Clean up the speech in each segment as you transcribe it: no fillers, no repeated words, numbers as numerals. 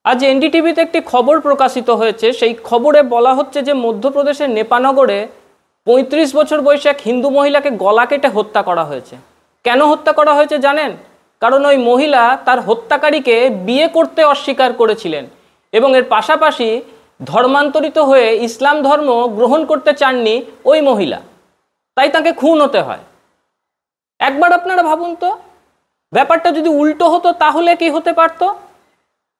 আজ এনডিটিভিতে একটি খবর প্রকাশিত হয়েছে। সেই খবরে বলা হচ্ছে যে মধ্যপ্রদেশের নেপানগরে ৩৫ বছর বয়সী এক হিন্দু মহিলাকে গলা কেটে হত্যা করা হয়েছে। কেন হত্যা করা হয়েছে জানেন? কারণ ওই মহিলা তার হত্যাকারীকে বিয়ে করতে অস্বীকার করেছিলেন এবং এর পাশাপাশি ধর্মান্তরিত হয়ে ইসলাম ধর্ম গ্রহণ করতে চাননি ওই মহিলা, তাই তাকে খুন হতে হয়। একবার আপনারা ভাবুন তো, ব্যাপারটা যদি উল্টো হতো তাহলে কি হতে পারত?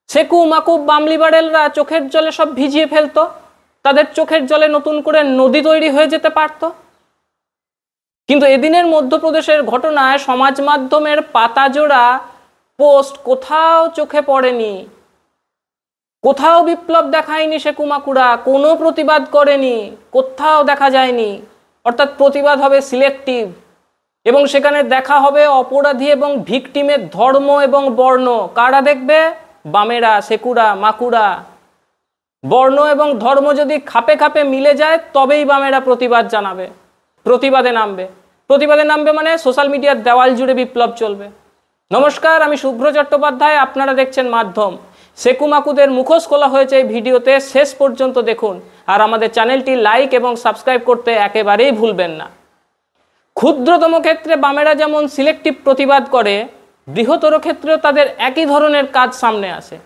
সেকু মাকুব বাম লিবারেলরা চোখের জলে সব ভিজিয়ে ফেলতো, তাদের চোখের জলে নতুন করে নদী তৈরি হয়ে যেতে পারত। কিন্তু এদিনের মধ্যপ্রদেশের ঘটনায় সমাজ মাধ্যমের পাতাজোড়া পোস্ট কোথাও চোখে পড়েনি, কোথাও বিপ্লব দেখায়নি সেকু মাকুরা, কোনো প্রতিবাদ করেনি, কোথাও দেখা যায়নি। অর্থাৎ প্রতিবাদ হবে সিলেক্টিভ এবং সেখানে দেখা হবে অপরাধী এবং ভিকটিমের ধর্ম এবং বর্ণ। কারা দেখবে? বামেরা, সেকুরা, মাকুরা। বর্ণ এবং ধর্ম যদি খাপে খাপে মিলে যায় তবেই বামেরা প্রতিবাদ জানাবে, প্রতিবাদে নামবে মানে সোশ্যাল মিডিয়ার দেওয়াল জুড়ে বিপ্লব চলবে। নমস্কার, আমি শুভ্র চট্টোপাধ্যায়, আপনারা দেখছেন মাধ্যম। সেকু মাকুদের মুখোশ খোলা হয়েছে এই ভিডিওতে, শেষ পর্যন্ত দেখুন আর আমাদের চ্যানেলটি লাইক এবং সাবস্ক্রাইব করতে একেবারেই ভুলবেন না। ক্ষুদ্রতম ক্ষেত্রে বামেরা যেমন সিলেক্টিভ প্রতিবাদ করে, বৃহত্তর ক্ষেত্রেও তাদের একই ধরনের কাজ সামনে আসে।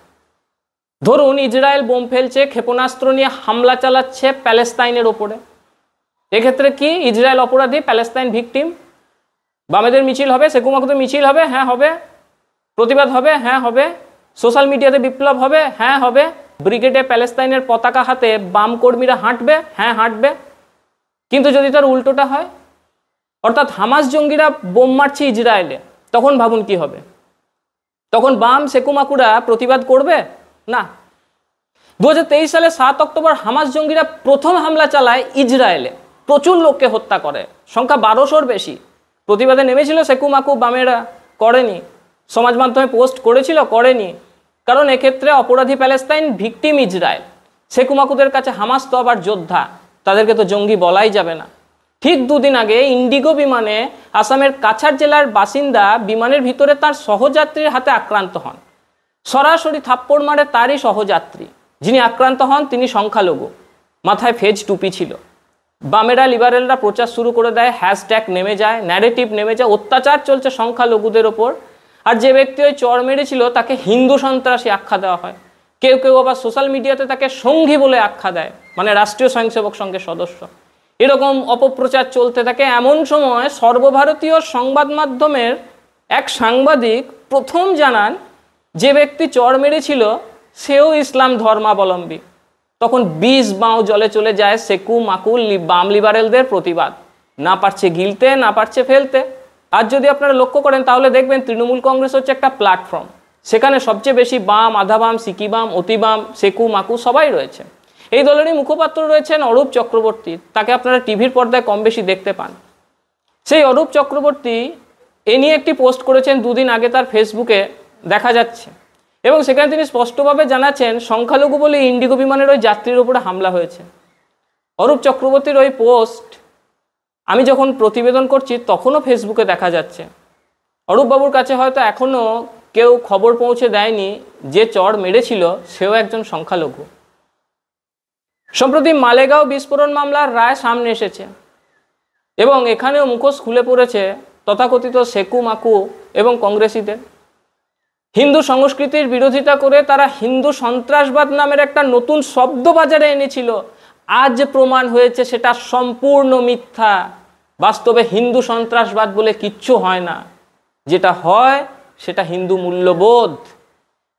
ধরুন, ইসরায়েল বোম ফেলছে, ক্ষেপণাস্ত্র নিয়ে হামলা চালাচ্ছে প্যালেস্তাইনের ওপরে। এক্ষেত্রে কি ইসরায়েল অপরাধী, প্যালেস্তাইন ভিকটিম? বামেদের মিছিল হবে, সেকু মাকুদের মিছিল হবে, হ্যাঁ হবে। প্রতিবাদ হবে, হ্যাঁ হবে। সোশ্যাল মিডিয়াতে বিপ্লব হবে, হ্যাঁ হবে। ব্রিগেডে প্যালেস্তাইনের পতাকা হাতে বাম কর্মীরা হাঁটবে, হ্যাঁ হাঁটবে। কিন্তু যদি তার উল্টোটা হয়, অর্থাৎ হামাস জঙ্গিরা বোম মারছে ইসরায়েলে, তখন ভাবুন কি হবে? তখন বাম সেকু মাকুরা প্রতিবাদ করবে না। 2023 সালে 7 অক্টোবর হামাস জঙ্গিরা প্রথম হামলা চালায় ইসরায়েলে, প্রচুর লোককে হত্যা করে, সংখ্যা 1200-র বেশি। প্রতিবাদে নেমেছিল সেকু মাকু, বামেরা করেনি। সমাজ মাধ্যমে পোস্ট করেছিল, করেনি। কারণ এক্ষেত্রে অপরাধী প্যালেস্তাইন, ভিকটিম ইসরায়েল। সেকু মাকুদের কাছে হামাস তো আবার যোদ্ধা, তাদেরকে তো জঙ্গি বলাই যাবে না। ঠিক দুদিন আগে ইন্ডিগো বিমানে আসামের কাছাড় জেলার বাসিন্দা বিমানের ভিতরে তার সহযাত্রীর হাতে আক্রান্ত হন। সরাসরি থাপ্পড় মারে তারই সহযাত্রী। যিনি আক্রান্ত হন তিনি সংখ্যালঘু, মাথায় ফেজ টুপি ছিল। বামেরা লিবারেলরা প্রচার শুরু করে দেয়, হ্যাশট্যাগ নেমে যায়, ন্যারেটিভ নেমে যায়, অত্যাচার চলছে সংখ্যালঘুদের ওপর। আর যে ব্যক্তি ওই চড় মেরেছিল তাকে হিন্দু সন্ত্রাসী আখ্যা দেওয়া হয়। কেউ কেউ আবার সোশ্যাল মিডিয়াতে তাকে সঙ্গী বলে আখ্যা দেয়, মানে রাষ্ট্রীয় স্বয়ংসেবক সংঘের সদস্য। এরকম অপপ্রচার চলতে থাকে। এমন সময় সর্বভারতীয় সংবাদ মাধ্যমের এক সাংবাদিক প্রথম জানান যে ব্যক্তি চড় মেরেছিল সেও ইসলাম ধর্মাবলম্বী। তখন 20 বাঁও জলে চলে যায় সেকু মাকু বাম লিবারেলদের প্রতিবাদ। না পারছে গিলতে, না পারছে ফেলতে। আর যদি আপনারা লক্ষ্য করেন তাহলে দেখবেন তৃণমূল কংগ্রেস হচ্ছে একটা প্ল্যাটফর্ম, সেখানে সবচেয়ে বেশি বাম, আধা বাম, সিকি বাম, অতি বাম, সেকু মাকু সবাই রয়েছে। এই দলেরই মুখপাত্র রয়েছেন অরূপ চক্রবর্তী, তাকে আপনারা টিভির পর্দায় কম বেশি দেখতে পান। সেই অরূপ চক্রবর্তী এ নিয়ে একটি পোস্ট করেছেন দুদিন আগে, তার ফেসবুকে দেখা যাচ্ছে। এবং সেখানে তিনি স্পষ্টভাবে জানাচ্ছেন সংখ্যালঘু বলে ইন্ডিগো বিমানের ওই যাত্রীর উপরে হামলা হয়েছে। অরূপ চক্রবর্তীর ওই পোস্ট আমি যখন প্রতিবেদন করছি তখনও ফেসবুকে দেখা যাচ্ছে। অরূপবাবুর কাছে হয়তো এখনও কেউ খবর পৌঁছে দেয়নি যে চড় মেরেছিল সেও একজন সংখ্যালঘু। সম্প্রতি মালেগাঁও বিস্ফোরণ মামলার রায় সামনে এসেছে এবং এখানেও মুখোশ খুলে পড়েছে তথাকথিত সেকু মাকু এবং কংগ্রেসীদের। হিন্দু সংস্কৃতির বিরোধিতা করে তারা হিন্দু সন্ত্রাসবাদ নামের একটা নতুন শব্দ বাজারে এনেছিল। আজ প্রমাণ হয়েছে সেটা সম্পূর্ণ মিথ্যা। বাস্তবে হিন্দু সন্ত্রাসবাদ বলে কিচ্ছু হয় না, যেটা হয় সেটা হিন্দু মূল্যবোধ।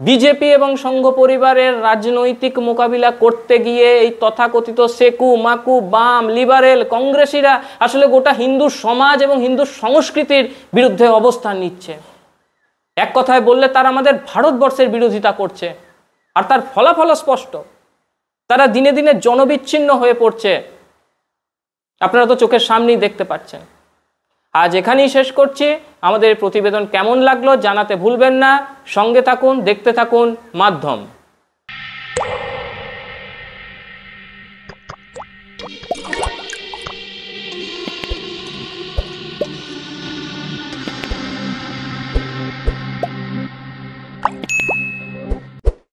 বিজেপি এবং সংঘ পরিবারের রাজনৈতিক মোকাবিলা করতে গিয়ে এই তথাকথিত সেকু মাকু বাম লিবারেল কংগ্রেসীরা আসলে গোটা হিন্দু সমাজ এবং হিন্দু সংস্কৃতির বিরুদ্ধে অবস্থান নিচ্ছে। এক কথায় বললে তারা আমাদের ভারতবর্ষের বিরোধিতা করছে, আর তার ফলাফল স্পষ্ট। তারা দিনে দিনে জনবিচ্ছিন্ন হয়ে পড়ছে, আপনারা তো চোখের সামনেই দেখতে পাচ্ছেন। আজ এখানেই শেষ করছি। আমাদের প্রতিবেদন কেমন লাগলো জানাতে ভুলবেন না। সঙ্গে থাকুন, দেখতে থাকুন মাধ্যম।